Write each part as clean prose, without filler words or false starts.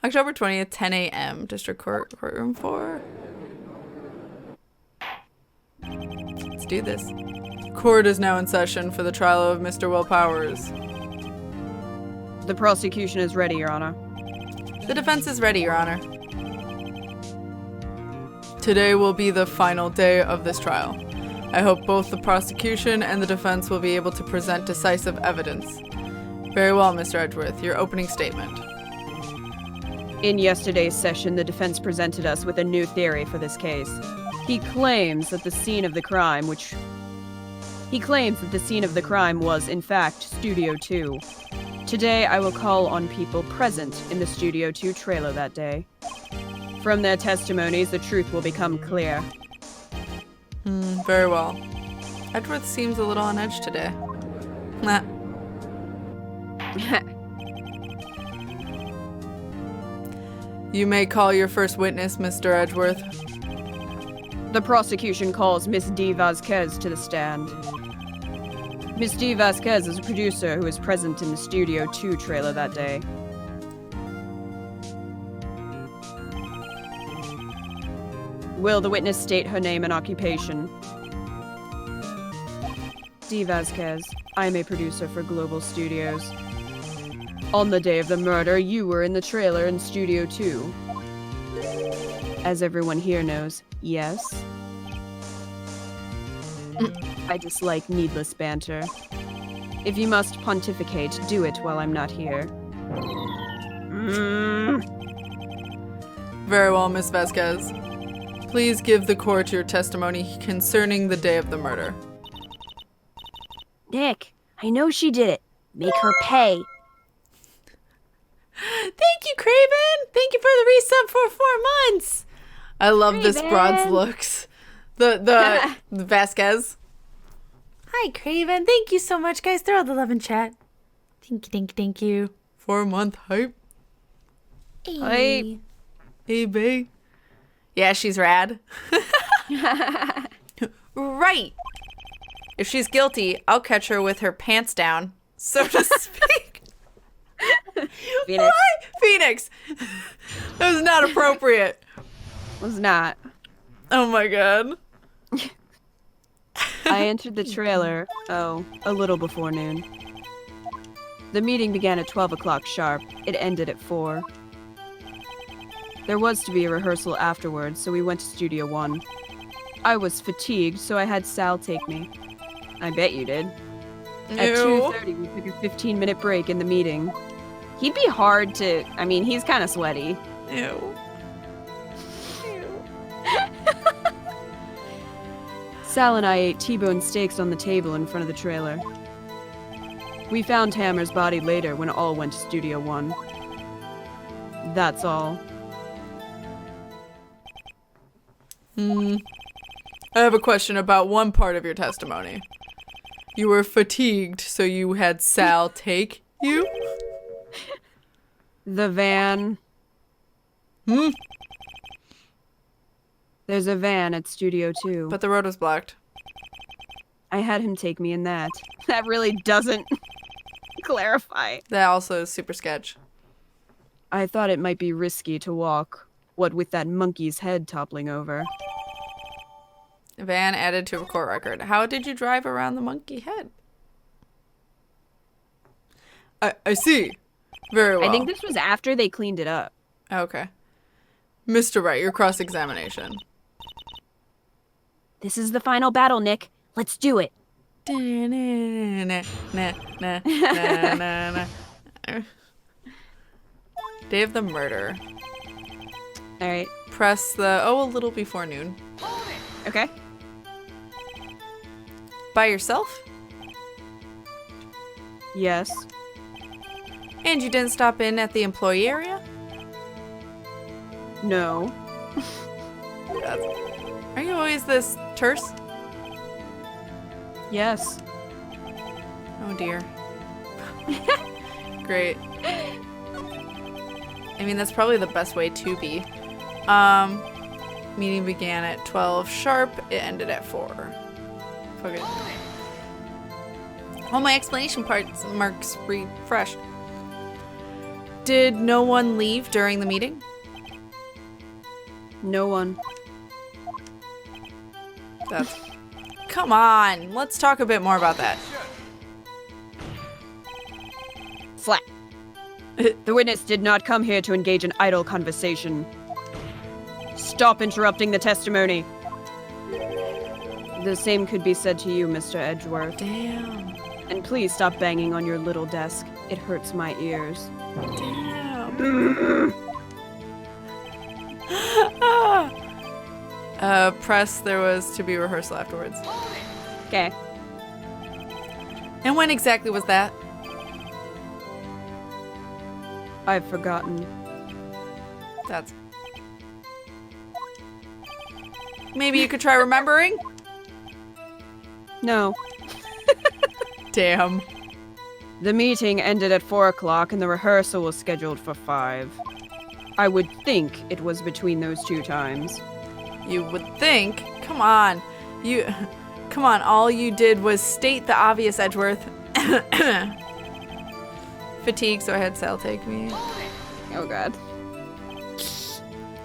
October 20th, 10 a.m. District Courtroom 4. Let's do this. Court is now in session for the trial of Mr. Will Powers. The prosecution is ready, Your Honor. The defense is ready, Your Honor. Today will be the final day of this trial. I hope both the prosecution and the defense will be able to present decisive evidence. Very well, Mr. Edgeworth, your opening statement. In yesterday's session, the defense presented us with a new theory for this case. He claims that the scene of the crime was, in fact, Studio 2. Today, I will call on people present in the Studio 2 trailer that day. From their testimonies, the truth will become clear. Very well. Edgeworth seems a little on edge today. Nah. You may call your first witness, Mr. Edgeworth. The prosecution calls Miss D. Vasquez to the stand. Miss D. Vasquez is a producer who was present in the Studio 2 trailer that day. Will the witness state her name and occupation? D. Vasquez. I am a producer for Global Studios. On the day of the murder, you were in the trailer in Studio 2. As everyone here knows, yes. I dislike needless banter. If you must pontificate, do it while I'm not here. Very well, Miss Vasquez. Please give the court your testimony concerning the day of the murder. Nick, I know she did it. Make her pay. Thank you, Craven! Thank you for the resub for 4 months! I love this broad's looks. The Vasquez. Hi, Craven. Thank you so much, guys. Throw all the love in chat. Thank you. 4-month hype. Hey. Hey, babe. Yeah, she's rad. Right. If she's guilty, I'll catch her with her pants down, so to speak. Phoenix. What? Phoenix. That was not appropriate. Was not. Oh my god. I entered the trailer, a little before noon. The meeting began at 12 o'clock sharp. It ended at 4. There was to be a rehearsal afterwards, so we went to Studio 1. I was fatigued, so I had Sal take me. I bet you did. At 2:30, we took a 15-minute break in the meeting. He'd be hard to... I mean, he's kind of sweaty. Ew. Sal and I ate T-bone steaks on the table in front of the trailer. We found Hammer's body later when all went to Studio 1. That's all. I have a question about one part of your testimony. You were fatigued, so you had Sal take you? The van. There's a van at Studio 2. But the road was blocked. I had him take me in that. That really doesn't clarify. That also is super sketch. I thought it might be risky to walk, what with that monkey's head toppling over. Van added to a court record. How did you drive around the monkey head? I see. Very well. I think this was after they cleaned it up. Okay. Mr. Wright, your cross-examination. This is the final battle, Nick. Let's do it. Day of the murder. All right. Press the... a little before noon. Okay. By yourself? Yes. And you didn't stop in at the employee area? No. Are you always this terse? Yes. Oh dear. Great. I mean, that's probably the best way to be. Meeting began at 12 sharp. It ended at 4. Fuck it. All my explanation parts marks refreshed. Did no one leave during the meeting? No one. That's... Come on, let's talk a bit more about that. Slap. The witness did not come here to engage in idle conversation. Stop interrupting the testimony. The same could be said to you, Mr. Edgeworth. Damn. And please stop banging on your little desk. It hurts my ears. Damn. Press, there was to be rehearsal afterwards. Okay. And when exactly was that? I've forgotten. That's... Maybe you could try remembering? No. Damn. The meeting ended at 4 o'clock and the rehearsal was scheduled for 5. I would think it was between those two times. You would think? Come on. Come on, all you did was state the obvious, Edgeworth. Fatigue, so I had Sal take me. Oh god.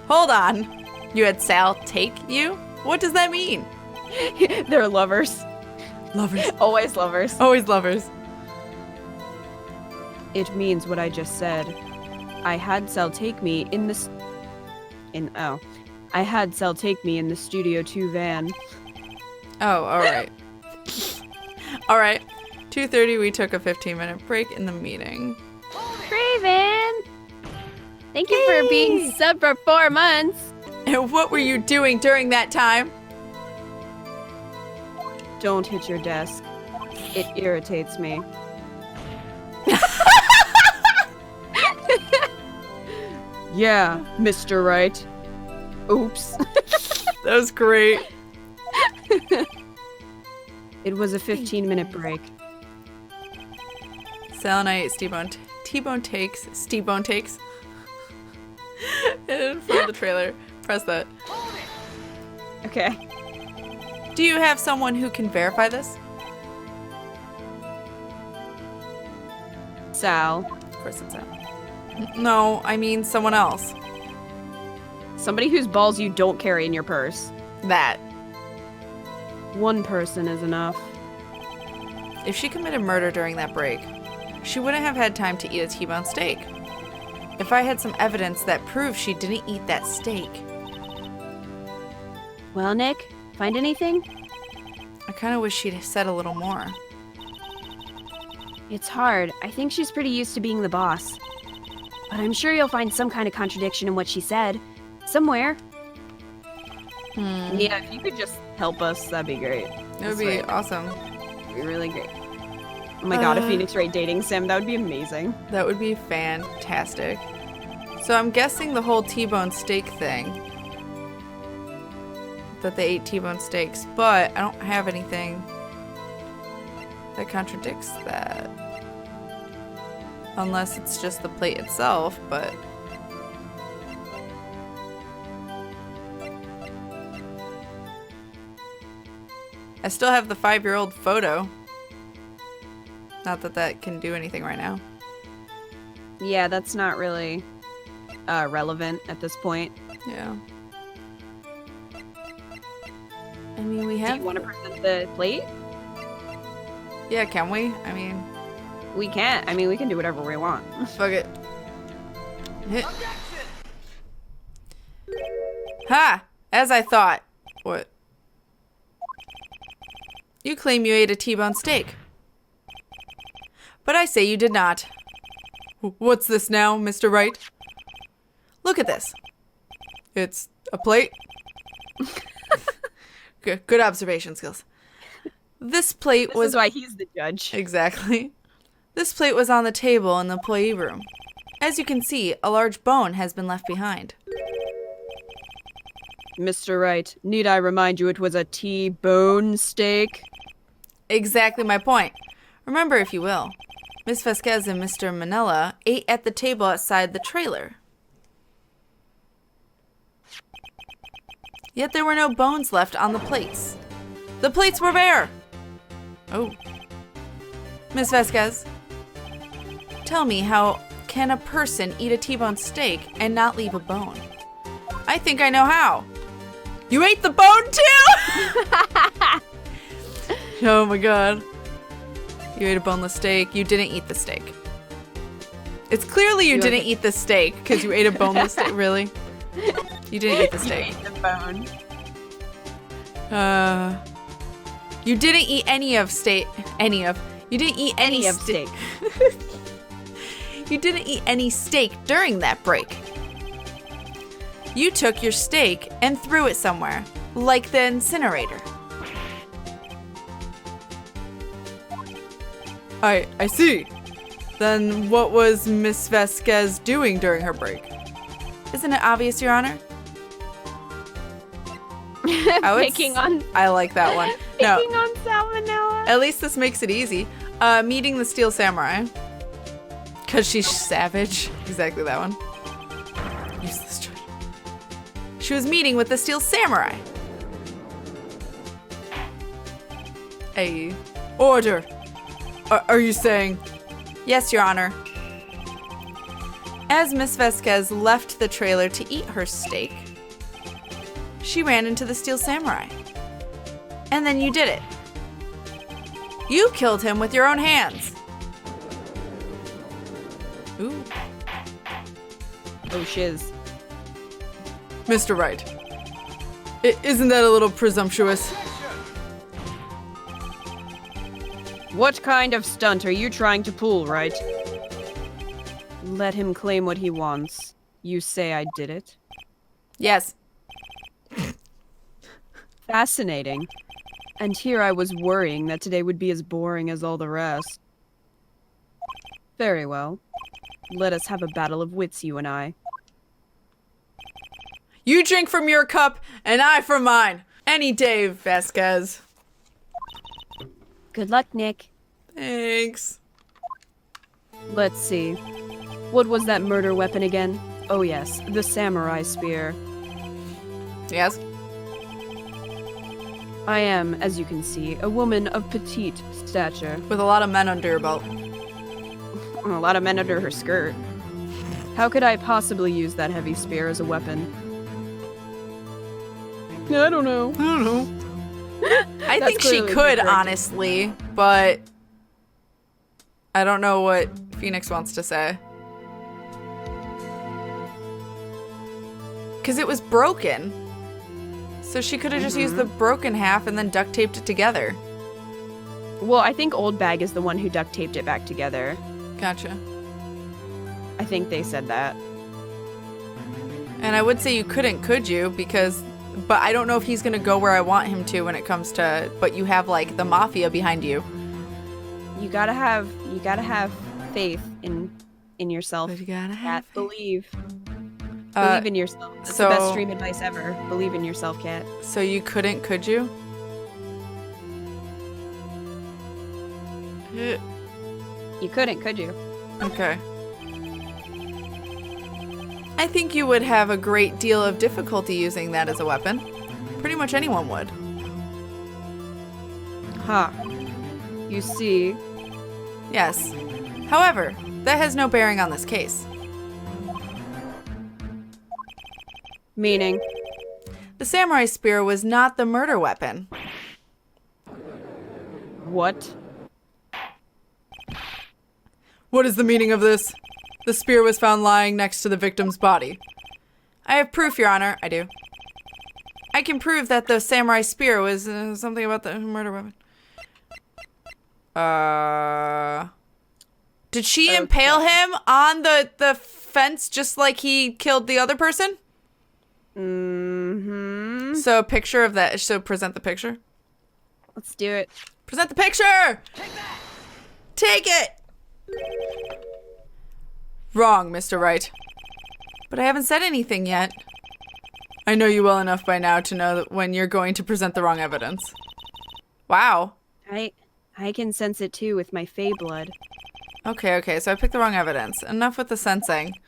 Hold on. You had Sal take you? What does that mean? They're lovers. Lovers. Always lovers. Always lovers. It means what I just said. I had Sal take me in the I had Sal take me in the Studio 2 van. Oh, alright. Alright. 2:30, we took a 15-minute break in the meeting. Craven! Thank you for being sub for 4 months. And what were you doing during that time? Don't hit your desk. It irritates me. Yeah, Mr. Wright. Oops. That was great. It was a 15-minute break. Sal and I ate T-bone takes. And from the trailer. Press that. Okay. Do you have someone who can verify this? Sal. Of course it's Sal. No, I mean someone else. Somebody whose balls you don't carry in your purse. That. One person is enough. If she committed murder during that break, she wouldn't have had time to eat a T-bone steak. If I had some evidence that proves she didn't eat that steak. Well, Nick, find anything? I kind of wish she'd said a little more. It's hard. I think she's pretty used to being the boss. But I'm sure you'll find some kind of contradiction in what she said. Somewhere. Yeah, if you could just help us, that'd be great. That would be awesome. That'd be really great. Oh my god, a Phoenix Wright dating sim, that would be amazing. That would be fantastic. So I'm guessing the whole T-bone steak thing. That they ate T-bone steaks, but I don't have anything that contradicts that. Unless it's just the plate itself, but... I still have the 5-year-old photo. Not that that can do anything right now. Yeah, that's not really relevant at this point. Yeah. I mean, we have... Do you want to present the plate? Yeah, can we? I mean... We can't. I mean, we can do whatever we want. Fuck it. Hit. Ha! As I thought. What? You claim you ate a T-bone steak. But I say you did not. What's this now, Mr. Wright? Look at this. It's a plate. Good observation skills. This plate was... This is why he's the judge. Exactly. This plate was on the table in the employee room. As you can see, a large bone has been left behind. Mr. Wright, need I remind you it was a T-bone steak? Exactly my point. Remember, if you will, Miss Vasquez and Mr. Manella ate at the table outside the trailer. Yet there were no bones left on the plates. The plates were bare! Oh. Miss Vasquez, tell me how can a person eat a T-bone steak and not leave a bone? I think I know how. You ate the bone too? Oh my god. You ate a boneless steak. You didn't eat the steak. It's clearly you didn't eat the steak because you ate a boneless steak. Really? You didn't eat the steak. You ate the bone. You didn't eat any of steak. You didn't eat any of steak. You didn't eat any steak during that break. You took your steak and threw it somewhere, like the incinerator. I see. Then what was Miss Vasquez doing during her break? Isn't it obvious, Your Honor? Picking on I like that one. picking on salmonella. At least this makes it easy. Meeting the Steel Samurai. Because she's savage. Exactly that one. Useless choice. She was meeting with the Steel Samurai. Order. Are you saying? Yes, Your Honor. As Miss Vasquez left the trailer to eat her steak, she ran into the Steel Samurai. And then you did it. You killed him with your own hands. Ooh. Oh, shiz. Mr. Wright. Isn't that a little presumptuous? What kind of stunt are you trying to pull, Wright? Let him claim what he wants. You say I did it? Yes. Fascinating. And here I was worrying that today would be as boring as all the rest. Very well. Let us have a battle of wits, you and I. You drink from your cup, and I from mine. Any day, Vasquez. Good luck, Nick. Thanks. Let's see. What was that murder weapon again? Oh yes, the samurai spear. Yes? I am, as you can see, a woman of petite stature. With a lot of men under your belt. A lot of men under her skirt. How could I possibly use that heavy spear as a weapon? I don't know. I don't know. I That's think she clearly could, incorrect. honestly, but I don't know what Phoenix wants to say. Because it was broken. So she could have just used the broken half and then duct taped it together. Well, I think Oldbag is the one who duct taped it back together. Gotcha. I think they said that. And I would say you couldn't, could you? Because, but I don't know if he's going to go where I want him to when it comes to, but you have like the mafia behind you. You gotta have faith in yourself. But you gotta Kat. have faith. Believe in yourself. That's so- the best stream advice ever. Believe in yourself, Kat. So you couldn't, could you? You couldn't, could you? Okay. I think you would have a great deal of difficulty using that as a weapon. Pretty much anyone would. Ha. You see, Yes. However, that has no bearing on this case. meaning, The samurai spear was not the murder weapon. what? What is the meaning of this? The spear was found lying next to the victim's body. I have proof, Your Honor. I do. I can prove that the samurai spear was something about the murder weapon. Did she impale him on the fence just like he killed the other person? Mm-hmm. So a picture of that. So present the picture. Let's do it. Present the picture! Take it! Wrong, Mr. Wright. But I haven't said anything yet. I know you well enough by now to know that when you're going to present the wrong evidence. Wow. I can sense it too with my Faye blood. Okay, so I picked the wrong evidence. Enough with the sensing.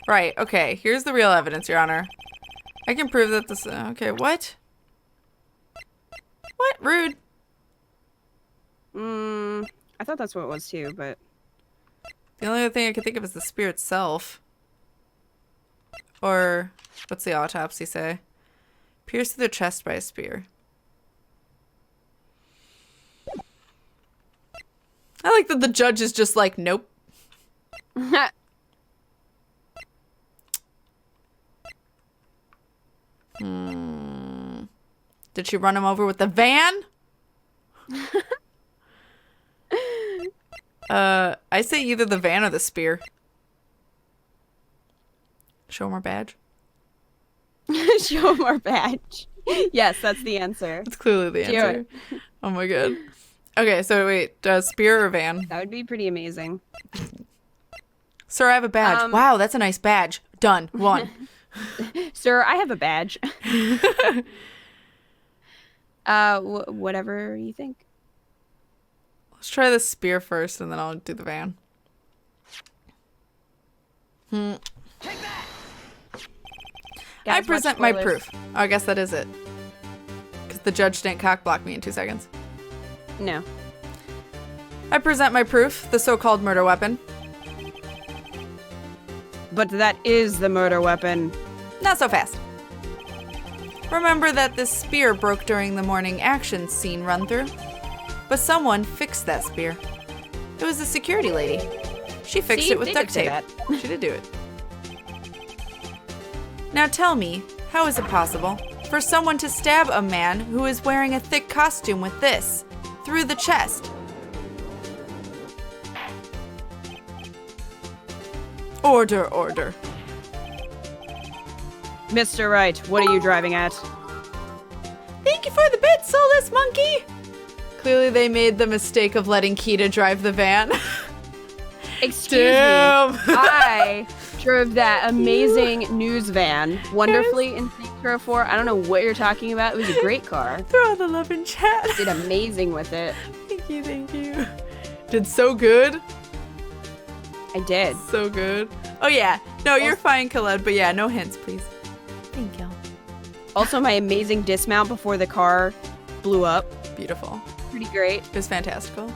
Right, okay, here's the real evidence, Your Honor. I can prove that this... Okay, what? What? Rude. I thought that's what it was too, but... The only other thing I can think of is the spear itself. Or, what's the autopsy say? Pierced through the chest by a spear. I like that the judge is just like, nope. Did she run him over with the van? I say either the van or the spear. Show him our badge. Show him our badge. Yes, that's the answer. That's clearly the answer. Oh my god. Okay, so wait, spear or van? That would be pretty amazing. Sir, I have a badge. Wow, that's a nice badge. Done. One. Sir, I have a badge. Whatever you think. Let's try the spear first, and then I'll do the van. I present my proof. Oh, I guess that is it. Because the judge didn't cockblock me in 2 seconds. No. I present my proof, the so-called murder weapon. But that is the murder weapon. Not so fast. Remember that this spear broke during the morning action scene run-through? But someone fixed that spear. It was the security lady. She fixed it with duct tape. She did do it. Now tell me, how is it possible for someone to stab a man who is wearing a thick costume with this through the chest? Order, order. Mr. Wright, what are you driving at? Thank you for the bit, soulless monkey! Clearly they made the mistake of letting Kita drive the van. Excuse Damn. me. I drove that amazing news van wonderfully in Phoenix Wright 4. I don't know what you're talking about. It was a great car. Throw the love in chat. Did amazing with it. Thank you, thank you. Did so good. I did. So good. Oh yeah. No, you're fine, Khaled, but yeah, no hints, please. Thank you. Also, my amazing dismount before the car blew up. Beautiful. Pretty great. It was fantastical.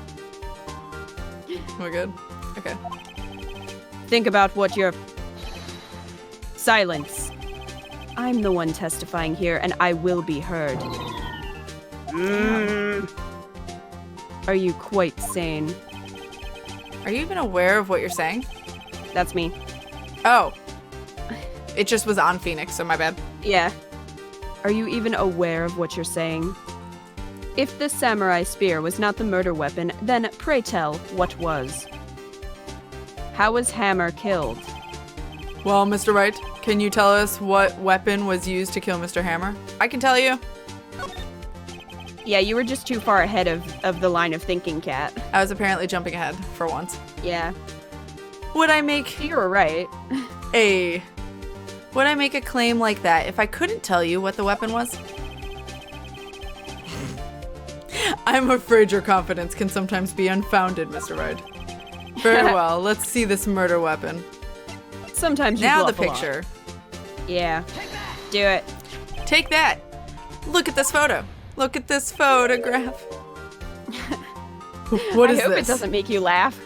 We're good. Okay. Think about what you're... Silence. I'm the one testifying here, and I will be heard. Are you quite sane? Are you even aware of what you're saying? That's me. Oh. It just was on Phoenix, so my bad. Yeah. Are you even aware of what you're saying? If the samurai spear was not the murder weapon, then pray tell, what was? How was Hammer killed? Well, Mr. Wright, can you tell us what weapon was used to kill Mr. Hammer? I can tell you. Yeah, you were just too far ahead of the line of thinking, Kat. I was apparently jumping ahead for once. Yeah. Would I make You were right. Would I make a claim like that if I couldn't tell you what the weapon was? I'm afraid your confidence can sometimes be unfounded, Mr. Wright. Very well, let's see this murder weapon. Sometimes you Now the bluff a lot. picture. Yeah. Do it. Take that. Look at this photo. Look at this photograph. What is I hope this? it doesn't make you laugh.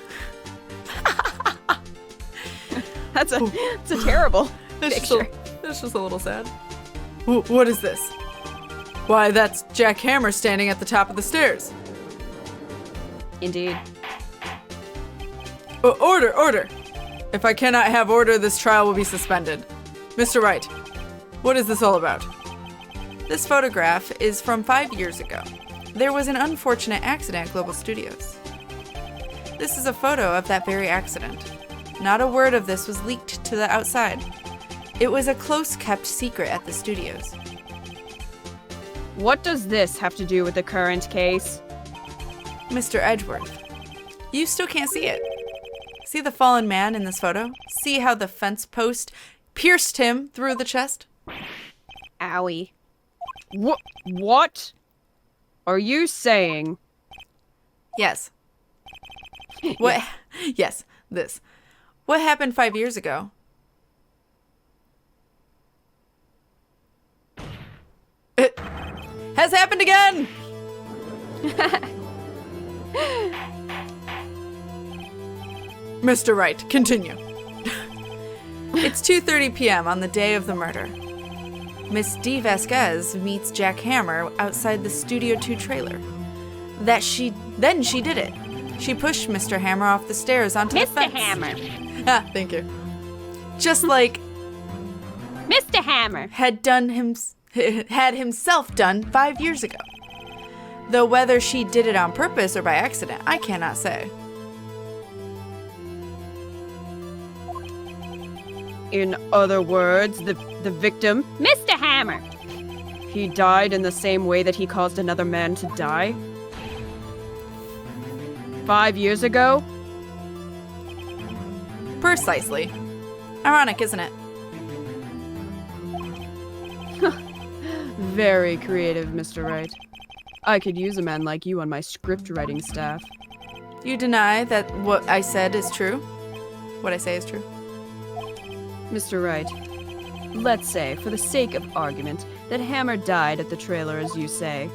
That's a terrible picture. That's just a little sad. What is this? Why, that's Jack Hammer standing at the top of the stairs. Indeed. Order, order. If I cannot have order, this trial will be suspended. Mr. Wright, what is this all about? This photograph is from 5 years ago. There was an unfortunate accident at Global Studios. This is a photo of that very accident. Not a word of this was leaked to the outside. It was a close-kept secret at the studios. What does this have to do with the current case? Mr. Edgeworth, you still can't see it. See the fallen man in this photo? See how the fence post pierced him through the chest? Owie. What are you saying? Yes. What? Yes, this. What happened 5 years ago? It has happened again! Mr. Wright, continue. It's 2:30 p.m. on the day of the murder. Miss D. Vasquez meets Jack Hammer outside the Studio 2 trailer. Then she did it. She pushed Mr. Hammer off the stairs onto the fence. Mr. Hammer. Ah, thank you. Just like Mr. Hammer. had himself done 5 years ago. Though whether she did it on purpose or by accident, I cannot say. In other words, the victim, Mr. Hammer. he died in the same way that he caused another man to die? 5 years ago? Precisely. Ironic, isn't it? Very creative, Mr. Wright. I could use a man like you on my script writing staff. You deny that what I said is true? What I say is true? Mr. Wright, let's say, for the sake of argument, that Hammer died at the trailer as you say.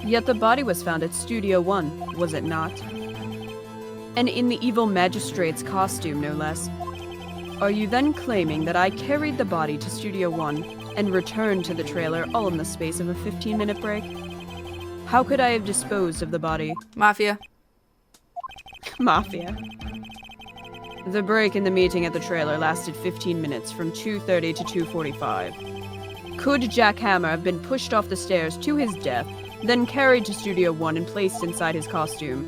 Yet the body was found at Studio 1, was it not? And in the evil magistrate's costume, no less. Are you then claiming that I carried the body to Studio 1 and returned to the trailer all in the space of a 15-minute break? How could I have disposed of the body? Mafia. Mafia. The break in the meeting at the trailer lasted 15 minutes, from 2:30 to 2:45. Could Jack Hammer have been pushed off the stairs to his death, then carried to Studio 1 and placed inside his costume?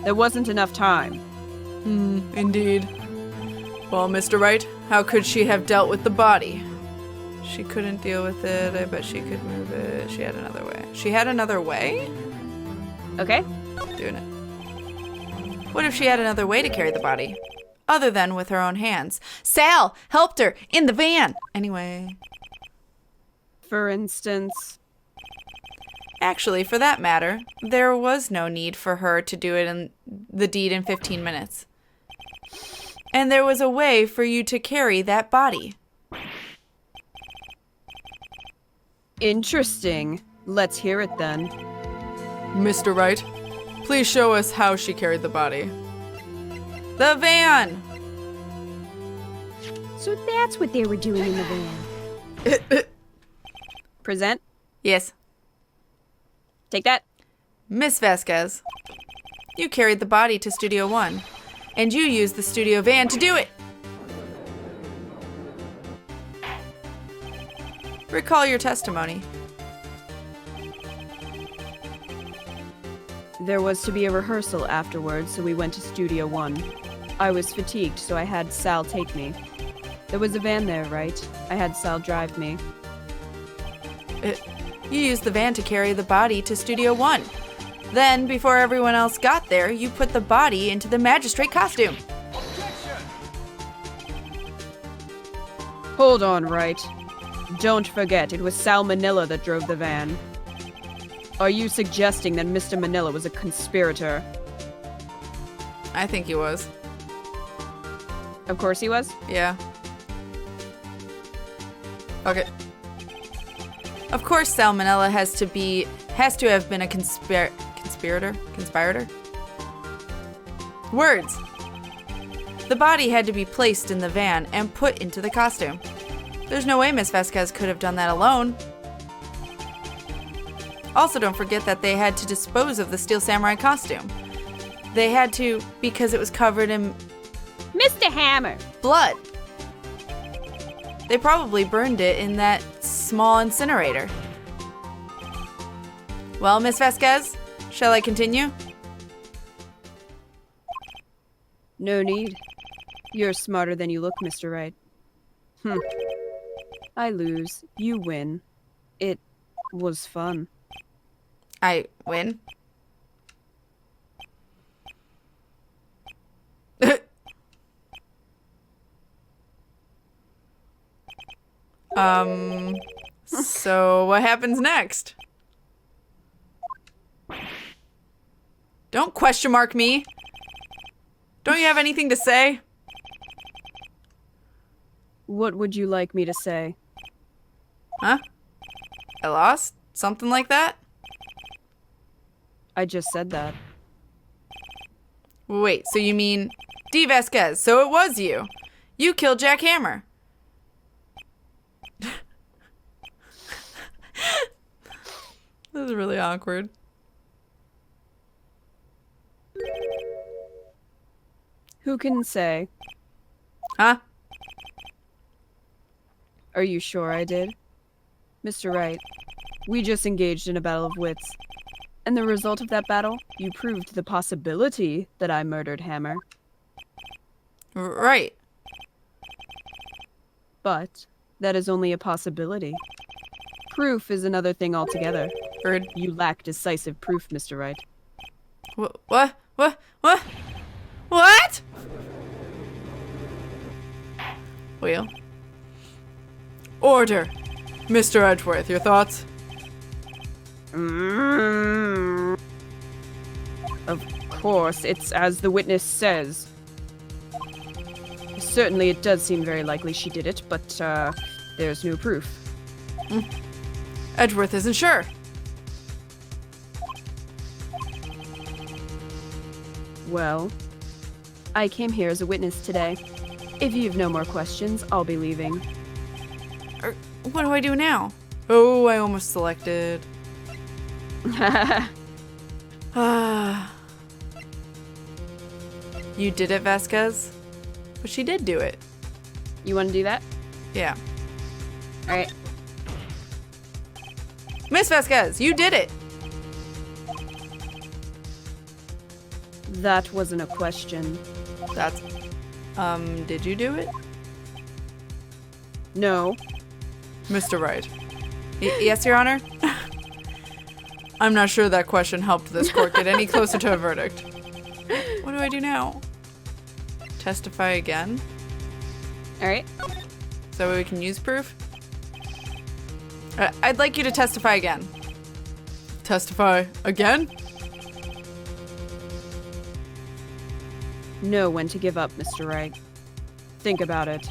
There wasn't enough time. Indeed. Well, Mr. Wright, how could she have dealt with the body? She couldn't deal with it. I bet she could move it. She had another way. She had another way? Okay? Doing it. What if she had another way to carry the body? Other than with her own hands. Sal helped her in the van. Anyway. For instance... Actually, for that matter, there was no need for her to do it in the deed in 15 minutes. And there was a way for you to carry that body. Interesting. Let's hear it then. Mr. Wright, please show us how she carried the body. The van! So that's what they were doing in the van. Present. Yes. Take that. Miss Vasquez, you carried the body to Studio 1, and you used the studio van to do it. Recall your testimony. There was to be a rehearsal afterwards, so we went to Studio 1. I was fatigued, so I had Sal take me. There was a van there, right? I had Sal drive me. You used the van to carry the body to Studio 1. Then, before everyone else got there, you put the body into the magistrate costume. Hold on, Wright. Don't forget, it was Sal Manella that drove the van. Are you suggesting that Mr. Manella was a conspirator? I think he was. Of course he was. Yeah. Okay. Of course, Sal Manella has to have been a conspirator? Words. The body had to be placed in the van and put into the costume. There's no way Miss Vasquez could have done that alone. Also, don't forget that they had to dispose of the Steel Samurai costume. They had to because it was covered in Mr. Hammer. blood. They probably burned it in that small incinerator. Well, Miss Vasquez, shall I continue? No need. You're smarter than you look, Mr. Wright. I lose. You win. It was fun. I win. So what happens next? Don't question mark me. Don't you have anything to say? What would you like me to say? Huh? I lost? Something like that? I just said that. Wait, so you mean D. Vasquez, so it was you. You killed Jack Hammer. This is really awkward. Who can say? Huh? Are you sure I did? Mr. Wright, we just engaged in a battle of wits. And the result of that battle, you proved the possibility that I murdered Hammer. Right. But that is only a possibility. Proof is another thing altogether. Heard. You lack decisive proof, Mr. Wright. What? What? Well. Order. Mr. Edgeworth, your thoughts? Of course, it's as the witness says. Certainly it does seem very likely she did it, but, there's no proof. Edgeworth isn't sure. Well, I came here as a witness today. If you've no more questions, I'll be leaving. What do I do now? Oh, I almost selected. You did it, Vasquez? But she did do it. You want to do that? Yeah. Alright. Miss Vasquez, you did it! That wasn't a question. That's... did you do it? No. Mr. Wright. Yes, Your Honor? I'm not sure that question helped this court get any closer to a verdict. What do I do now? Testify again? Alright. So we can use proof? I'd like you to testify again. Testify again? Know when to give up, Mr. Wright. Think about it.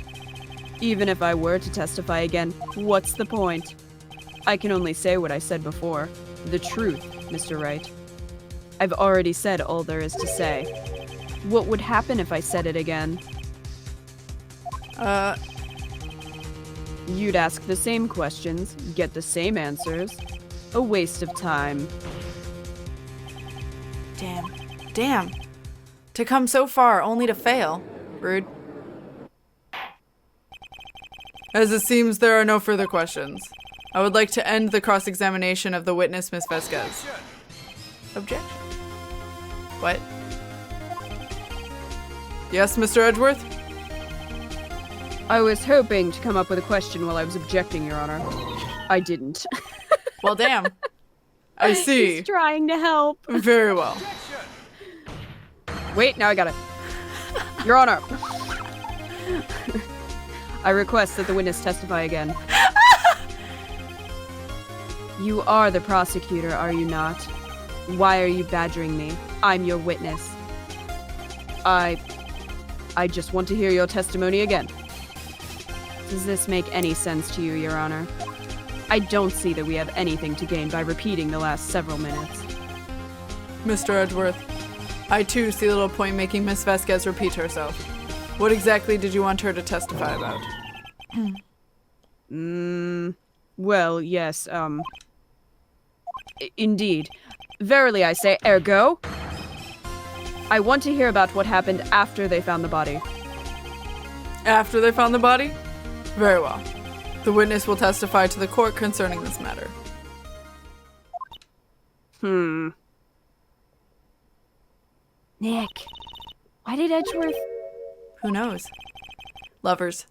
Even if I were to testify again, what's the point? I can only say what I said before. The truth, Mr. Wright. I've already said all there is to say. What would happen if I said it again? You'd ask the same questions, get the same answers. A waste of time. Damn. To come so far only to fail. Rude. As it seems there are no further questions, I would like to end the cross-examination of the witness, Miss Vasquez. Objection? What? Yes, Mr. Edgeworth? I was hoping to come up with a question while I was objecting, Your Honor. I didn't. Well, damn. I see. He's trying to help. Very well. Wait, now I got it. Your Honor. I request that the witness testify again. You are the prosecutor, are you not? Why are you badgering me? I'm your witness. I just want to hear your testimony again. Does this make any sense to you, Your Honor? I don't see that we have anything to gain by repeating the last several minutes. Mr. Edgeworth, I too see little point making Miss Vasquez repeat herself. What exactly did you want her to testify about? Well, yes, indeed. Verily I say, ergo. I want to hear about what happened after they found the body. After they found the body? Very well. The witness will testify to the court concerning this matter. Nick, why did Edgeworth... Who knows? Lovers.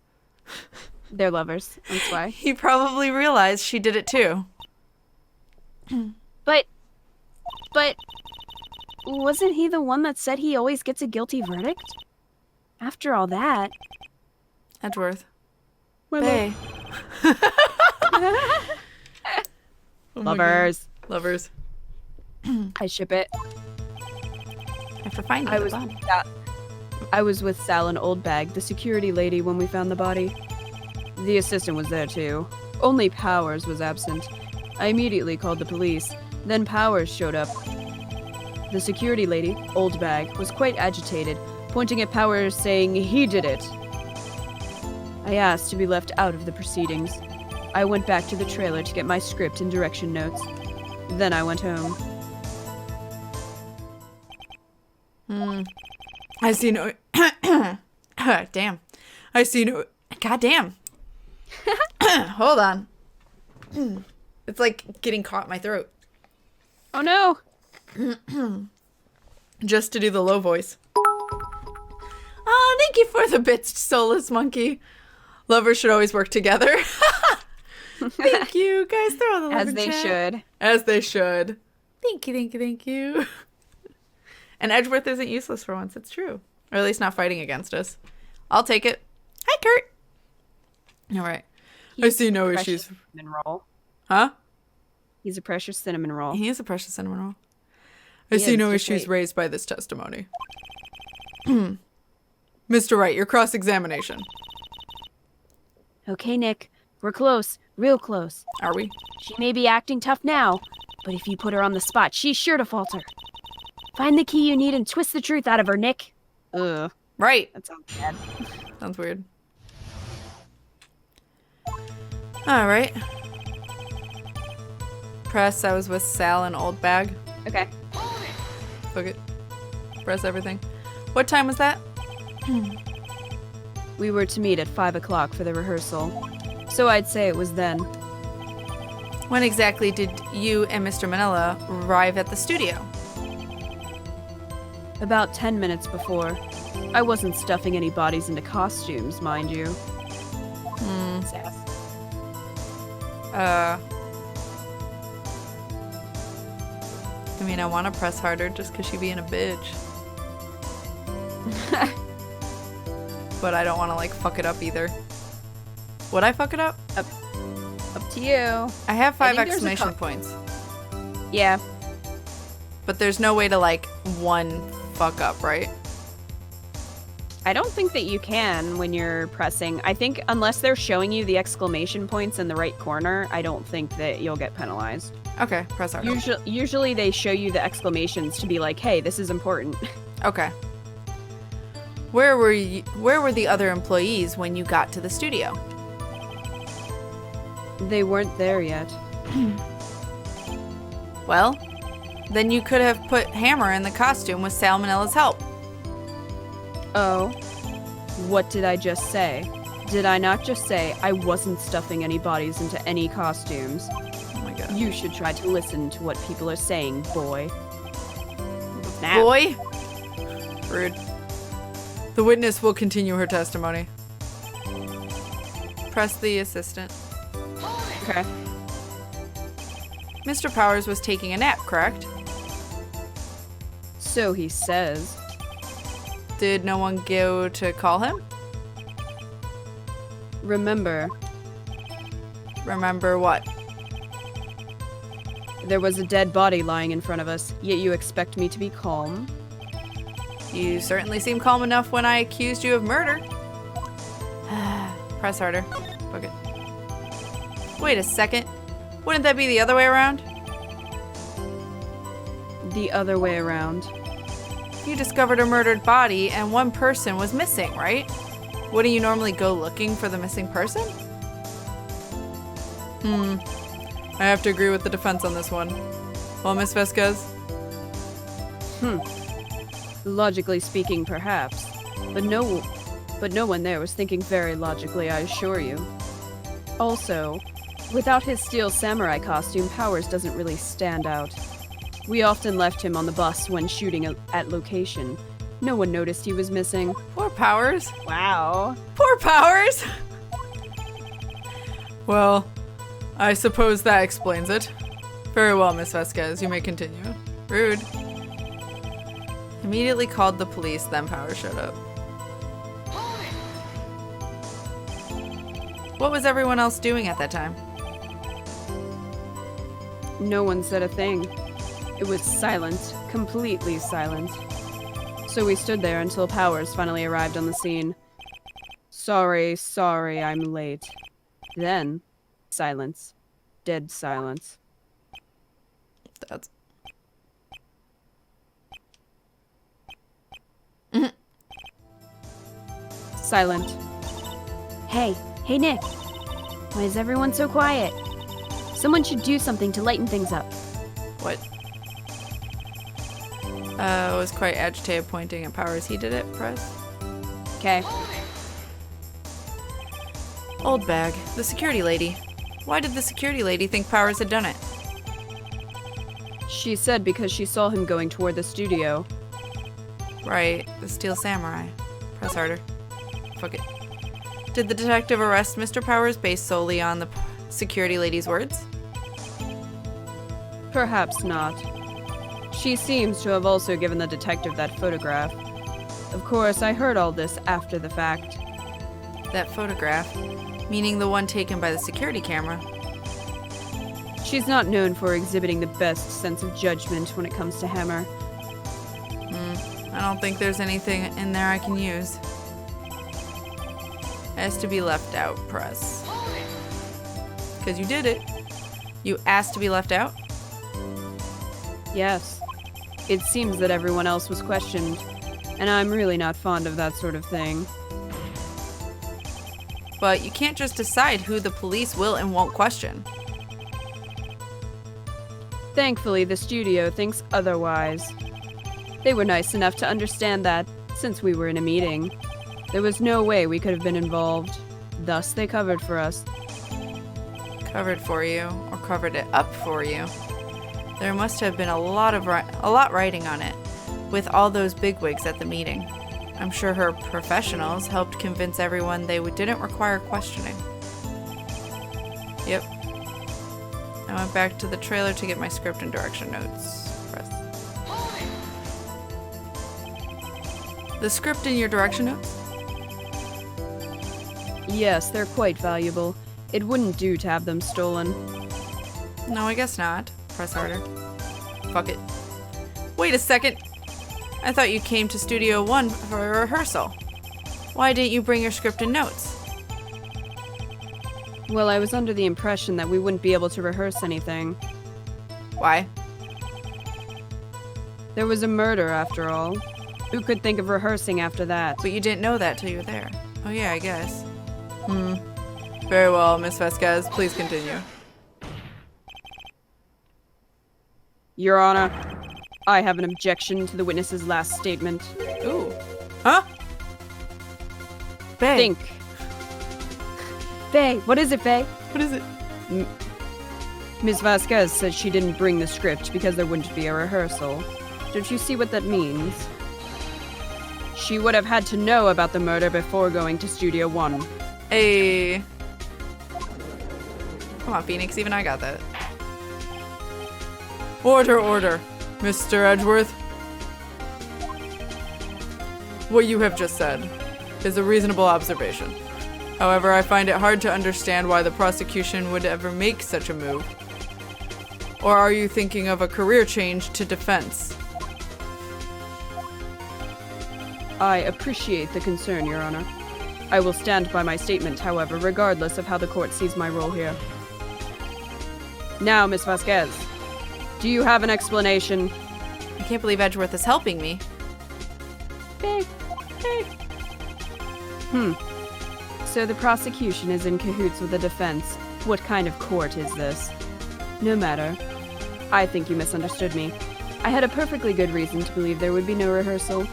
They're lovers, that's why. He probably realized she did it too. But... wasn't he the one that said he always gets a guilty verdict? After all that... Edgeworth. Faye. Oh my Lovers. God. Lovers. I ship it. After finding I the was body. I was with Sal and Oldbag, the security lady, when we found the body. The assistant was there too. Only Powers was absent. I immediately called the police. Then Powers showed up. The security lady, Oldbag, was quite agitated, pointing at Powers saying he did it. I asked to be left out of the proceedings. I went back to the trailer to get my script and direction notes. Then I went home. I see no... Damn. I see no... God damn. Hold on. It's like getting caught in my throat. Oh no! Just to do the low voice. Oh, thank you for the bits, soulless monkey. Lovers should always work together. Thank you, guys. Throw all the love As in they chat. should. As they should. Thank you, thank you, thank you. And Edgeworth isn't useless for once. It's true. Or at least not fighting against us. I'll take it. Hi, Kurt. All right. I see no issues. Cinnamon roll. Huh? He's a precious cinnamon roll. He is a precious cinnamon roll. I He see is, no just issues wait. raised by this testimony. Mr. Wright, your cross-examination. Okay, Nick. We're close. Real close. Are we? She may be acting tough now, but if you put her on the spot, she's sure to falter. Find the key you need and twist the truth out of her, Nick. Ugh, Right. that sounds bad. Sounds weird. All right. Press. I was with Sal and Oldbag. Okay. Book it. Press everything. What time was that? We were to meet at 5 o'clock for the rehearsal, so I'd say it was then. When exactly did you and Mr. Manella arrive at the studio? About 10 minutes before. I wasn't stuffing any bodies into costumes, mind you. Sass. I mean, I want to press harder just because she being a bitch. But I don't want to, like, fuck it up either. Would I fuck it up? Up to you. I have 5 think there's a exclamation couple. points. Yeah. But there's no way to, like, one fuck up, right? I don't think that you can when you're pressing. I think unless they're showing you the exclamation points in the right corner, I don't think that you'll get penalized. Okay, press harder. Usually they show you the exclamations to be like, hey, this is important. Okay. Where were the other employees when you got to the studio? They weren't there yet. Well, then you could have put Hammer in the costume with Salmonella's help. Oh, what did I just say? Did I not just say I wasn't stuffing any bodies into any costumes? Oh my god. You should try to listen to what people are saying, boy. Snap. Boy? Rude. The witness will continue her testimony. Press the assistant. Okay. Mr. Powers was taking a nap, correct? So he says. Did no one go to call him? Remember, Remember what? there was a dead body lying in front of us, yet you expect me to be calm? You certainly seemed calm enough when I accused you of murder. Press harder. Book it. Wait a second. Wouldn't that be the other way around? The other way around. You discovered a murdered body and one person was missing, right? Wouldn't you normally go looking for the missing person? I have to agree with the defense on this one. Well, Miss Vasquez? Logically speaking, perhaps. But no one there was thinking very logically, I assure you. Also, without his steel samurai costume, Powers doesn't really stand out. We often left him on the bus when shooting at location. No one noticed he was missing. Poor Powers. Wow. Poor Powers! Well, I suppose that explains it. Very well, Miss Vasquez. You may continue. Rude. Immediately called the police, then Powers showed up. What was everyone else doing at that time? No one said a thing. It was silent, completely silent. So we stood there until Powers finally arrived on the scene. Sorry, I'm late. Then, silence. Dead silence. That's... Silent. Hey, Nick. Why is everyone so quiet? Someone should do something to lighten things up. What? Was quite agitated, pointing at Powers. He did it. Press. Okay. Oldbag, the security lady. Why did the security lady think Powers had done it? She said because she saw him going toward the studio. Right, the Steel Samurai. Press harder. Fuck it. Did the detective arrest Mr. Powers based solely on the security lady's words? Perhaps not. She seems to have also given the detective that photograph. Of course, I heard all this after the fact. That photograph? Meaning the one taken by the security camera? She's not known for exhibiting the best sense of judgment when it comes to Hammer. I don't think there's anything in there I can use. Has to be left out, press. Because you did it. You asked to be left out? Yes. It seems that everyone else was questioned, and I'm really not fond of that sort of thing. But you can't just decide who the police will and won't question. Thankfully, the studio thinks otherwise. They were nice enough to understand that, since we were in a meeting, there was no way we could have been involved. Thus, they covered for us. Covered for you, or covered it up for you. There must have been a lot writing on it, with all those bigwigs at the meeting. I'm sure her professionals helped convince everyone they didn't require questioning. Yep. I went back to the trailer to get my script and direction notes. Press. The script and your direction notes? Yes, they're quite valuable. It wouldn't do to have them stolen. No, I guess not. Press harder. Fuck it. Wait a second. I thought you came to Studio 1 for a rehearsal. Why didn't you bring your script and notes? Well, I was under the impression that we wouldn't be able to rehearse anything. Why? There was a murder, after all. Who could think of rehearsing after that? But you didn't know that till you were there. Oh yeah, I guess. Very well, Miss Vasquez. Please continue. Your Honor, I have an objection to the witness's last statement. Ooh. Huh? Faye. Think. Faye, what is it, Faye? What is it? Ms. Vasquez said she didn't bring the script because there wouldn't be a rehearsal. Don't you see what that means? She would have had to know about the murder before going to Studio 1. Hey. Come on, Phoenix. Even I got that. Order, order. Mr. Edgeworth. What you have just said is a reasonable observation. However, I find it hard to understand why the prosecution would ever make such a move. Or are you thinking of a career change to defense? I appreciate the concern, Your Honor. I will stand by my statement, however, regardless of how the court sees my role here. Now, Miss Vasquez, do you have an explanation? I can't believe Edgeworth is helping me. So the prosecution is in cahoots with the defense. What kind of court is this? No matter. I think you misunderstood me. I had a perfectly good reason to believe there would be no rehearsal.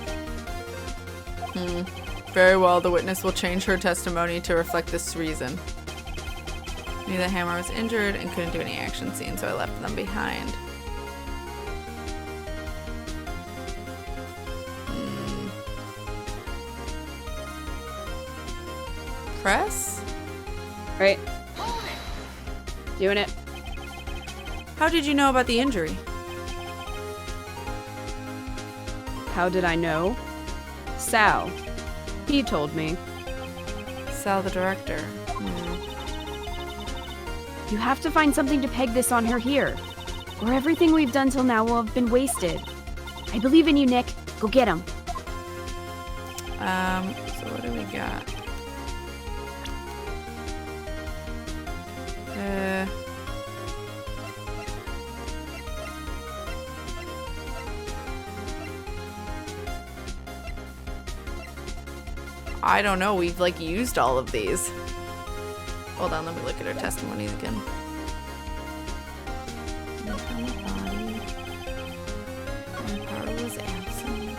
Very well, the witness will change her testimony to reflect this reason. Knew that Hammer was injured and couldn't do any action scene, so I left them behind. Press? Right? Doing it. How did you know about the injury? How did I know? Sal. He told me. Sal, the director. You have to find something to peg this on her here, or everything we've done till now will have been wasted. I believe in you, Nick. Go get him. So what do we got? I don't know. We've like used all of these. Hold on, let me look at her testimonies again. My power was absent.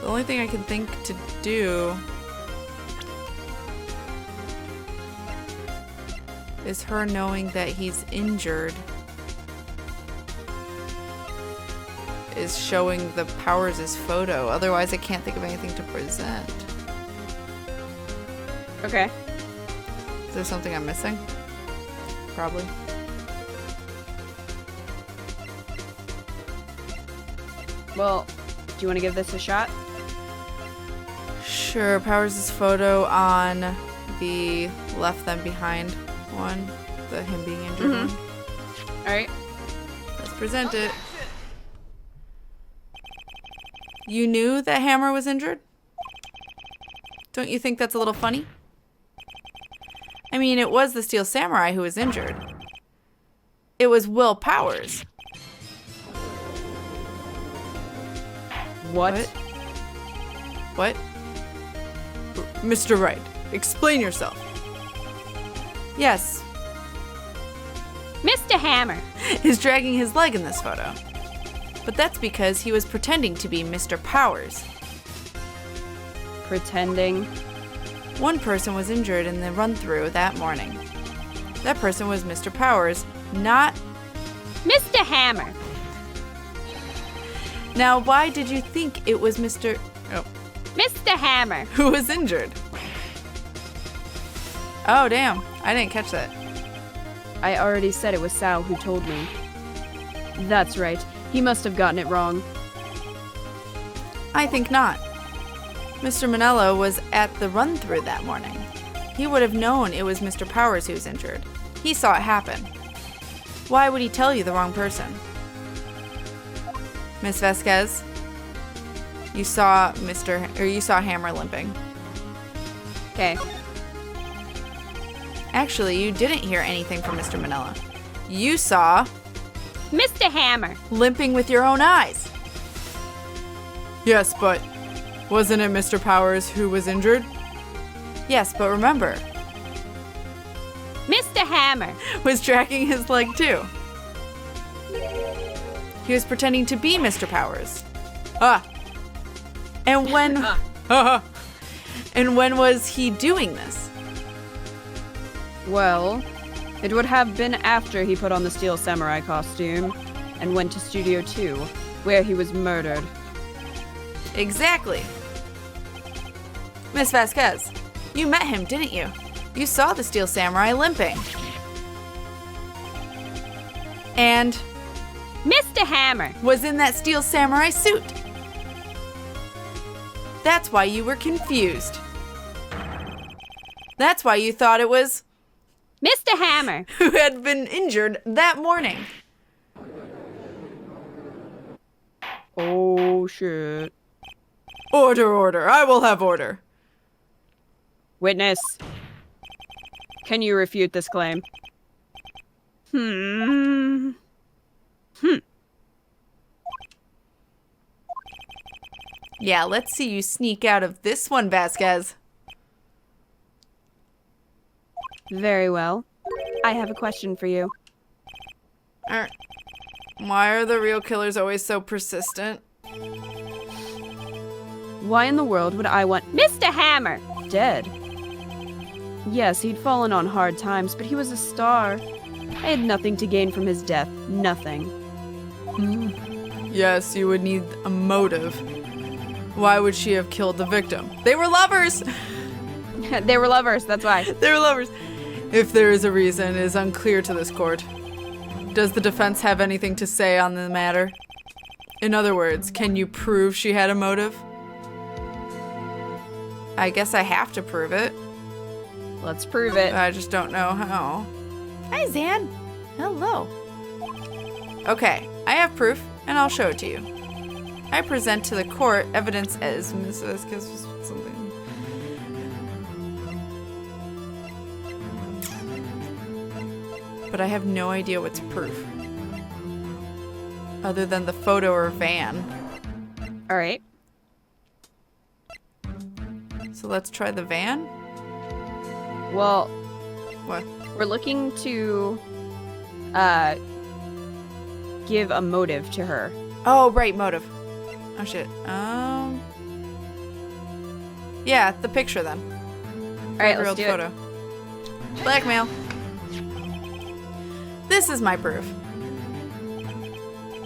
The only thing I can think to do is her knowing that he's injured is showing the Powers' photo. Otherwise, I can't think of anything to present. Okay. Is there something I'm missing? Probably. Well, do you want to give this a shot? Sure, Powers' photo on the left them behind one. The him being injured one. Alright. Let's present it. You knew that Hammer was injured? Don't you think that's a little funny? I mean, it was the Steel Samurai who was injured. It was Will Powers. What? What? Mr. Wright, explain yourself. Yes, Mr. Hammer. is dragging his leg in this photo. But that's because he was pretending to be Mr. Powers. Pretending? One person was injured in the run-through that morning. That person was Mr. Powers, not... Mr. Hammer. Now, why did you think it was Mr. Mr. Hammer. who was injured? Oh, damn. I didn't catch that. I already said it was Sal who told me. That's right. He must have gotten it wrong. I think not. Mr. Manella was at the run-through that morning. He would have known it was Mr. Powers who was injured. He saw it happen. Why would he tell you the wrong person? Miss Vasquez, you saw Hammer limping. Okay. Actually, you didn't hear anything from Mr. Manella. You saw Mr. Hammer. limping with your own eyes. Yes, but wasn't it Mr. Powers who was injured? Yes, but remember, Mr. Hammer. was dragging his leg too. He was pretending to be Mr. Powers. And when and when was he doing this? Well, it would have been after he put on the Steel Samurai costume and went to Studio 2, where he was murdered. Exactly. Miss Vasquez, you met him, didn't you? You saw the Steel Samurai limping. And Mr. Hammer. was in that Steel Samurai suit. That's why you were confused. That's why you thought it was Mr. Hammer. who had been injured that morning. Oh, shit. Order, order. I will have order. Witness. Can you refute this claim? Yeah, let's see you sneak out of this one, Vasquez. Very well. I have a question for you. Why are the real killers always so persistent? Why in the world would I want Mr. Hammer. dead? Yes, he'd fallen on hard times, but he was a star. I had nothing to gain from his death. Nothing. Yes, you would need a motive. Why would she have killed the victim? They were lovers! They were lovers, that's why. They were lovers. If there is a reason, it is unclear to this court. Does the defense have anything to say on the matter? In other words, can you prove she had a motive? I guess I have to prove it. Let's prove it. I just don't know how. Hi, Zan. Hello. Okay, I have proof, and I'll show it to you. I present to the court evidence as Miss Vasquez was something. But I have no idea what's proof. Other than the photo or van. All right. So let's try the van? Well, What? we're looking to give a motive to her. Oh, right, motive. Oh, shit. Yeah, the picture then. All right, let's Real do photo. Blackmail. This is my proof.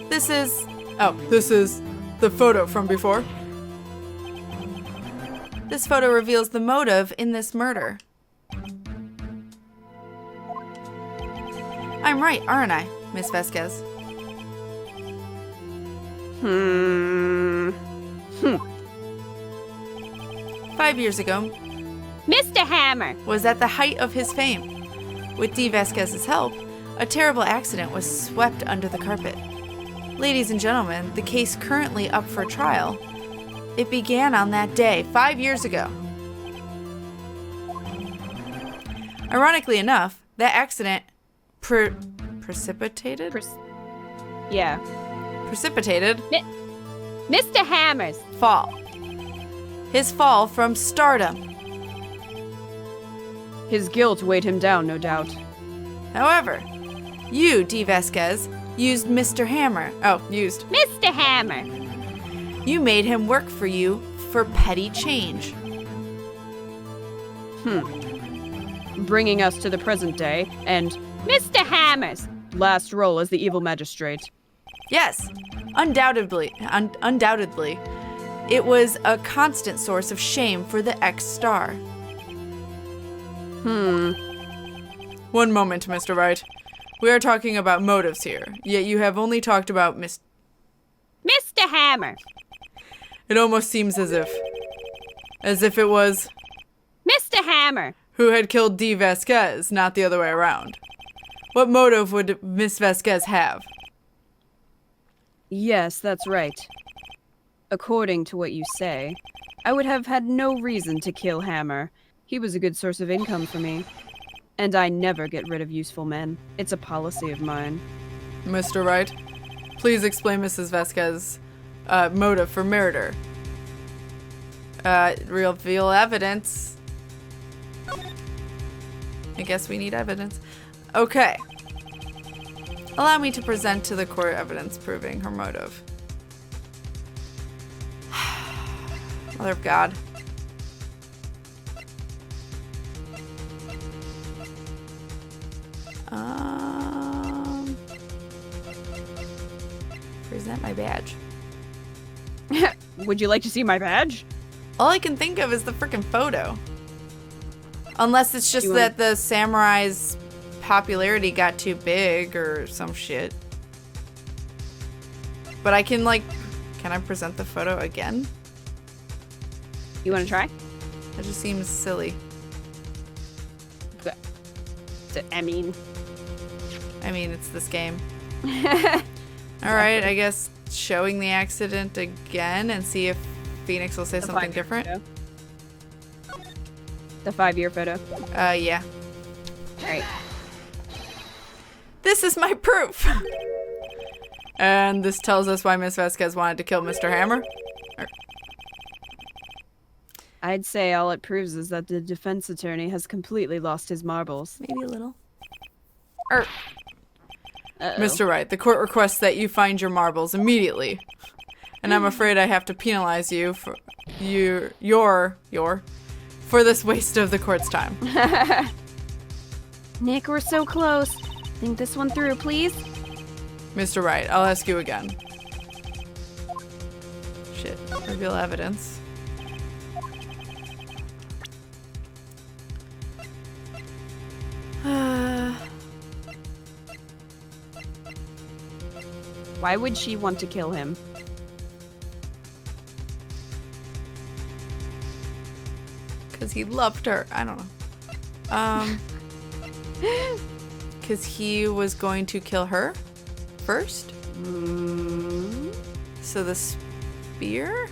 This is the photo from before. This photo reveals the motive in this murder. I'm right, aren't I, Miss Vasquez? it. 5 years ago, Mr. Hammer! was at the height of his fame. With D. Vasquez's help, a terrible accident was swept under the carpet. Ladies and gentlemen, the case currently up for trial. It began on that day, 5 years ago. Ironically enough, that accident precipitated Mr. Hammer's! fall. His fall from stardom. His guilt weighed him down, no doubt. However, you, D. Vasquez, used Mr. Hammer. Oh, used. Mr. Hammer! You made him work for you for petty change. Bringing us to the present day, and Mr. Hammer's! last role as the evil magistrate. Yes, undoubtedly. Undoubtedly. It was a constant source of shame for the ex-star. One moment, Mr. Wright. We are talking about motives here, yet you have only talked about Mr. Hammer! It almost seems as if it was Mr. Hammer! who had killed D. Vasquez, not the other way around. What motive would Miss Vasquez have? Yes, that's right. According to what you say, I would have had no reason to kill Hammer. He was a good source of income for me. And I never get rid of useful men. It's a policy of mine. Mr. Wright, please explain Mrs. Vasquez's motive for murder. Reveal evidence. I guess we need evidence. Okay. Allow me to present to the court evidence proving her motive. Mother of God. Present my badge. Would you like to see my badge? All I can think of is the freaking photo. Unless it's just You wanna- that the samurai's popularity got too big or some shit. But I can can I present the photo again? You want to try? That just seems silly. I mean, it's this game. Alright, I guess showing the accident again and see if Phoenix will say something different. The 5-year photo. Yeah. Alright. This is my proof! And this tells us why Miss Vasquez wanted to kill Mr. Hammer. I'd say all it proves is that the defense attorney has completely lost his marbles. Maybe a little. Uh-oh. Mr. Wright, the court requests that you find your marbles immediately. And I'm afraid I have to penalize you for for this waste of the court's time. Nick, we're so close. Think this one through, please? Mr. Wright, I'll ask you again. Shit. Reveal evidence. Why would she want to kill him? Because he loved her. I don't know. Because he was going to kill her first. So the spear?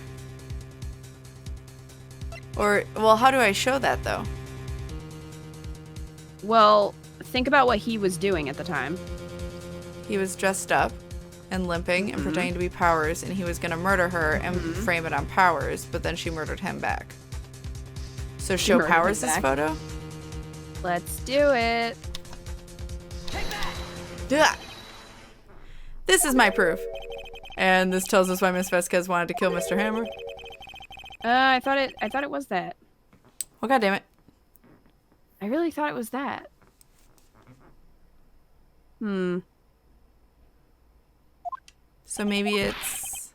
Or, well, how do I show that, though? Well, think about what he was doing at the time. He was dressed up and limping and pretending to be Powers, and he was going to murder her and frame it on Powers, but then she murdered him back. So show murdered him Powers' back. photo? Let's do it. Ugh. This is my proof. And this tells us why Miss Vasquez wanted to kill Mr. Hammer. I thought it was that. Well, goddammit. I really thought it was that. So maybe it's...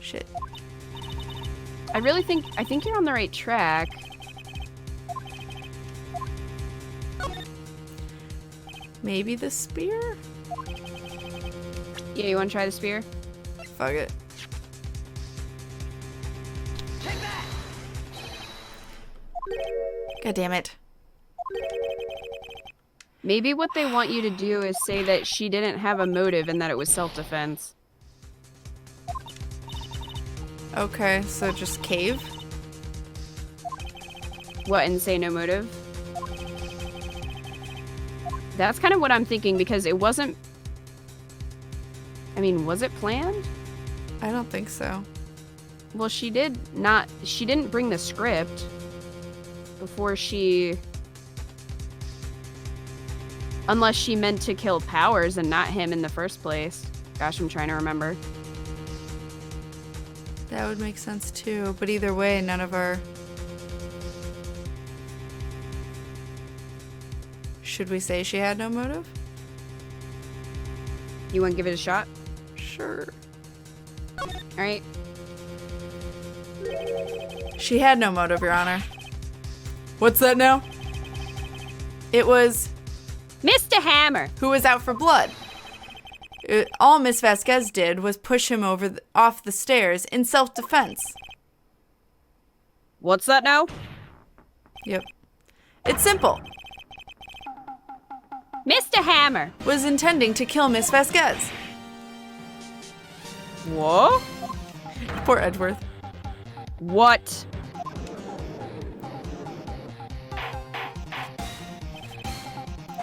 Shit. I think you're on the right track. Maybe the spear? Yeah, you want to try the spear? Fuck it. God damn it. Maybe what they want you to do is say that she didn't have a motive and that it was self-defense. Okay, so just cave? What, and say no motive? That's kind of what I'm thinking, because it wasn't... I mean, was it planned? I don't think so. Well, she didn't bring the script before she... Unless she meant to kill Powers and not him in the first place. Gosh, I'm trying to remember. That would make sense too, but either way, none of our... Should we say she had no motive? You want to give it a shot? Sure. Alright. She had no motive, Your Honor. What's that now? It was... Mr. Hammer! who was out for blood. All Miss Vasquez did was push him off the stairs in self-defense. What's that now? Yep. It's simple. Mr. Hammer! Was intending to kill Miss Vasquez. What? Poor Edgeworth. What?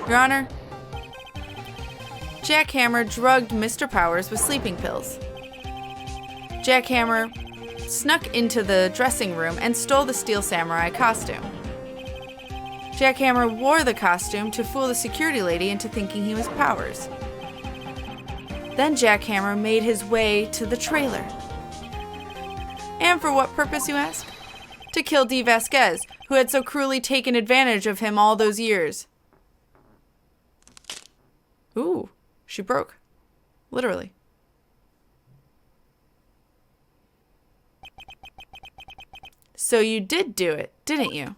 Your Honor, Jackhammer drugged Mr. Powers with sleeping pills. Jackhammer snuck into the dressing room and stole the Steel Samurai costume. Jackhammer wore the costume to fool the security lady into thinking he was Powers. Then Jackhammer made his way to the trailer. And for what purpose, you ask? To kill D. Vasquez, who had so cruelly taken advantage of him all those years. Ooh, she broke. Literally. So you did do it, didn't you?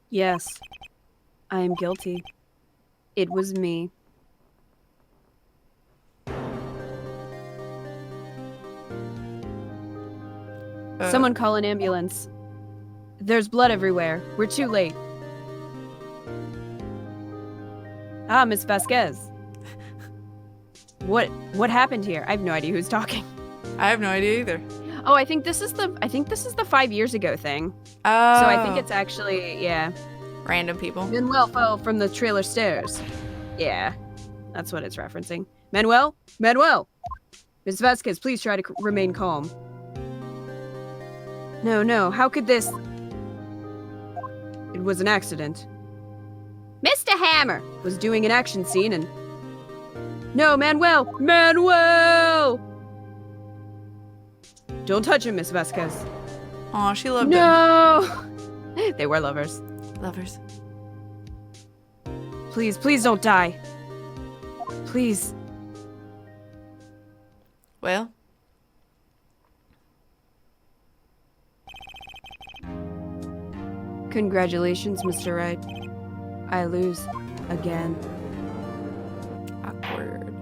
Yes. I am guilty. It was me. Someone call an ambulance. There's blood everywhere. We're too late. Ah, Miss Vasquez. What happened here? I have no idea who's talking. I have no idea either. Oh, I think this is the 5 years ago thing. Oh. So I think it's actually, yeah. Random people. Manuel fell from the trailer stairs. Yeah, that's what it's referencing. Manuel? Manuel! Miss Vasquez, please try to remain calm. No, how could this... It was an accident. Mr. Hammer! Was doing an action scene and... No, Manuel! Manuel! Don't touch him, Miss Vasquez. Aw, she loved him. No! They were lovers. Lovers. Please don't die. Please. Well. Congratulations, Mr. Wright. I lose. Again. Awkward.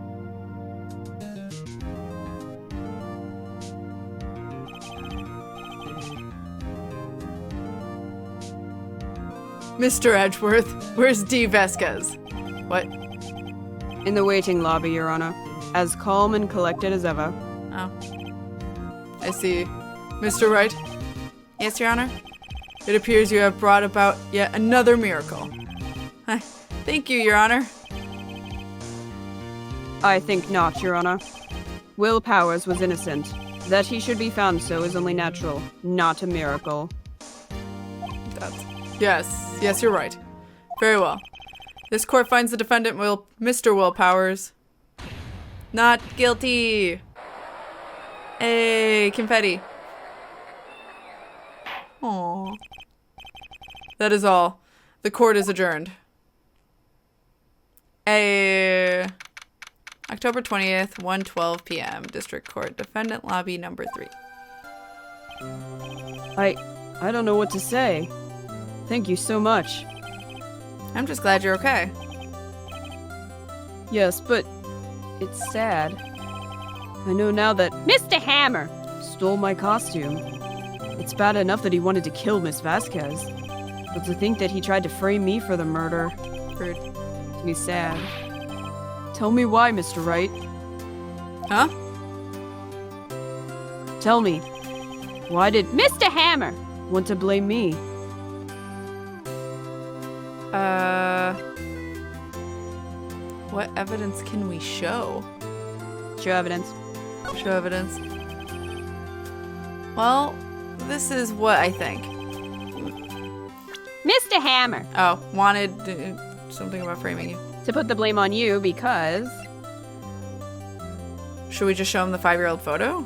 Mr. Edgeworth, where's D. Vasquez? What? In the waiting lobby, Your Honor. As calm and collected as ever. Oh. I see. Mr. Wright? Yes, Your Honor? It appears you have brought about yet another miracle. Thank you, Your Honor. I think not, Your Honor. Will Powers was innocent. That he should be found so is only natural, not a miracle. Yes, you're right. Very well. This court finds the defendant, Mr. Will Powers, not guilty. Hey, confetti. Aww. That is all. The court is adjourned. October 20th, 1:12 p.m. District Court, Defendant Lobby number 3. I don't know what to say. Thank you so much. I'm just glad you're okay. Yes, but it's sad. I know now that Mr. Hammer! stole my costume. It's bad enough that he wanted to kill Miss Vasquez, but to think that he tried to frame me for the murder Rude. makes me sad. Tell me why, Mr. Wright. Huh? Tell me, why did Mr. Hammer! want to blame me? What evidence can we show? Show evidence. Show evidence. Well, this is what I think. Mr. Hammer! Oh, wanted something about framing you. To put the blame on you because... Should we just show him the 5-year-old photo?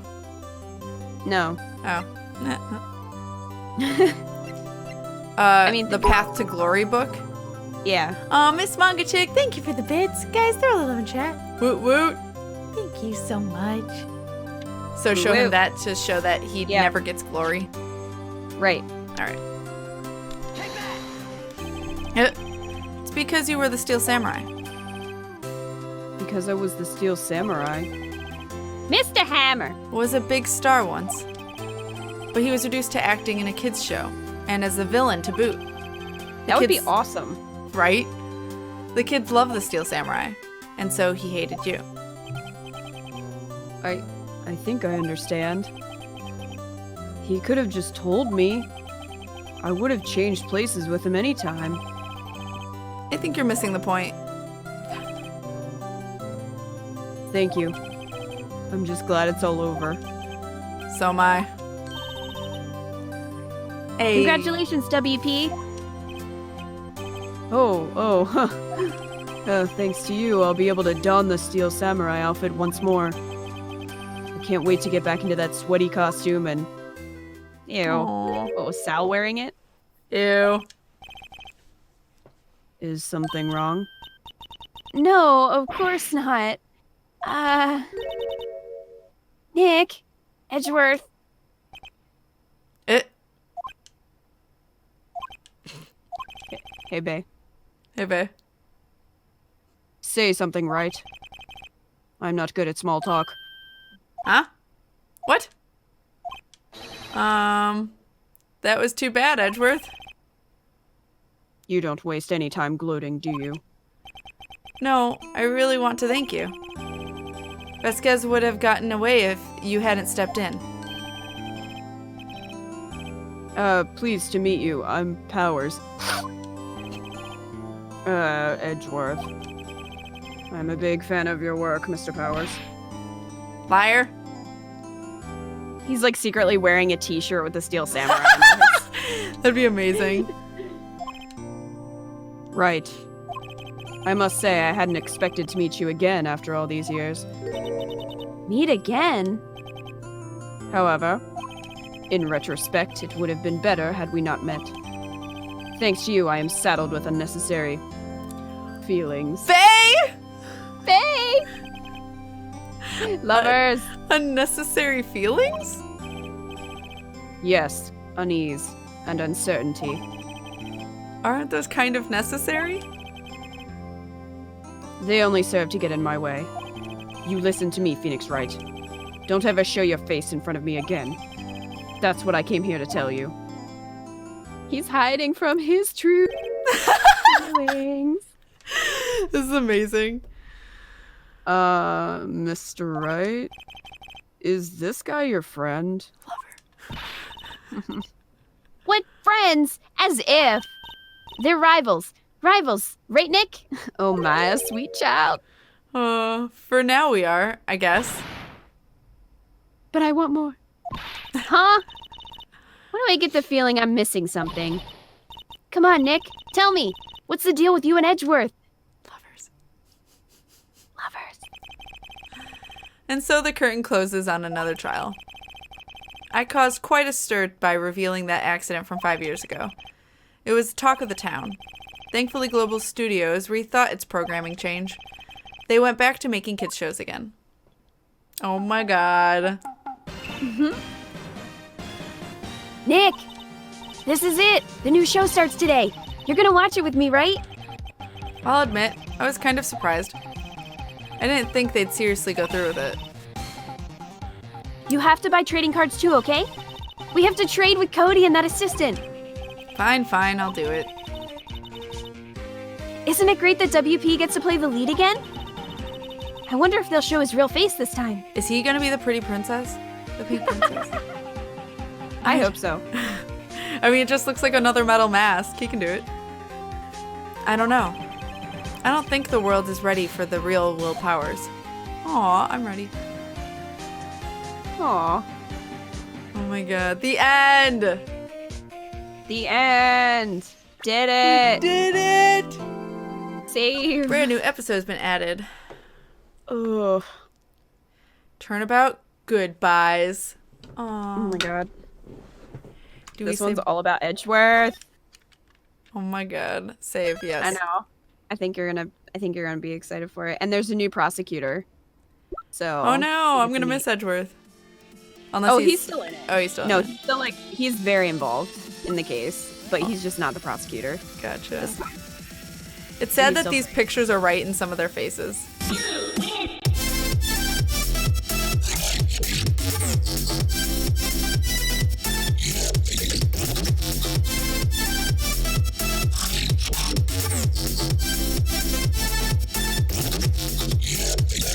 No. Oh. I mean, the Path to Glory book? Yeah. Oh, Miss Manga Chick, Thank you for the bits. Guys, throw a little in chat. woot woot. Thank you so much. So show Woot. him that to show that he Yeah. never gets glory. Right. Alright. It's because you were the Steel Samurai. Because I was the Steel Samurai. Mr. Hammer! Was a big star once. But he was reduced to acting in a kids show. And as a villain to boot. That would be kids- awesome. Right? The kids love the Steel Samurai. And so he hated you. I think I understand. He could have just told me. I would have changed places with him anytime. I think you're missing the point. Thank you. I'm just glad it's all over. So am I. Hey. Congratulations, WP! Thanks to you, I'll be able to don the Steel Samurai outfit once more. I can't wait to get back into that sweaty costume and... Ew. Aw. What, was Sal wearing it? Ew. Is something wrong? No, of course not. Nick, Edgeworth. Hey, bae. Hey, babe. Say something right. I'm not good at small talk. Huh? What? That was too bad, Edgeworth. You don't waste any time gloating, do you? No, I really want to thank you. Vasquez would have gotten away if you hadn't stepped in. Pleased to meet you. I'm Powers. Edgeworth. I'm a big fan of your work, Mr. Powers. Liar. He's like secretly wearing a t-shirt with the Steel Samurai on it. That'd be amazing. Right. I must say, I hadn't expected to meet you again after all these years. Meet again? However, in retrospect, it would have been better had we not met. Thanks to you, I am saddled with unnecessary feelings. Faye! Faye! Lovers! Unnecessary feelings? Yes, unease and uncertainty. Aren't those kind of necessary? They only serve to get in my way. You listen to me, Phoenix Wright. Don't ever show your face in front of me again. That's what I came here to tell you. He's hiding from his true feelings. This is amazing. Mr. Wright? Is this guy your friend? What friends? As if. They're rivals. Rivals, right, Nick? Oh, my sweet child. For now we are, I guess. But I want more. Huh? Why do I get the feeling I'm missing something? Come on, Nick. Tell me. What's the deal with you and Edgeworth? Lovers. Lovers. And so the curtain closes on another trial. I caused quite a stir by revealing that accident from 5 years ago. It was the talk of the town. Thankfully, Global Studios rethought its programming change. They went back to making kids shows again. Oh my god. Nick! This is it! The new show starts today. You're gonna watch it with me, right? I'll admit, I was kind of surprised. I didn't think they'd seriously go through with it. You have to buy trading cards too, okay? We have to trade with Cody and that assistant. Fine, I'll do it. Isn't it great that WP gets to play the lead again? I wonder if they'll show his real face this time. Is he gonna be the pretty princess? The pink princess? I hope so. I mean, it just looks like another metal mask. He can do it. I don't know. I don't think the world is ready for the real Will Powers. Aw, I'm ready. Aw. Oh my god. The end! The end. Did it. Did it! Save. Brand new episode's been added. Ugh. Turnabout goodbyes. Oh Aw. my god. Do This we one's save? all about Edgeworth. Oh my god. Save, yes. I know. I think you're gonna be excited for it. And there's a new prosecutor. So. Oh no, I'm gonna miss Edgeworth. Unless He's still in it. Oh, he's still No, in it. he's still he's very involved in the case, but he's just not the prosecutor. Gotcha. This- It's sad he's that still these great. pictures are right in some of their faces.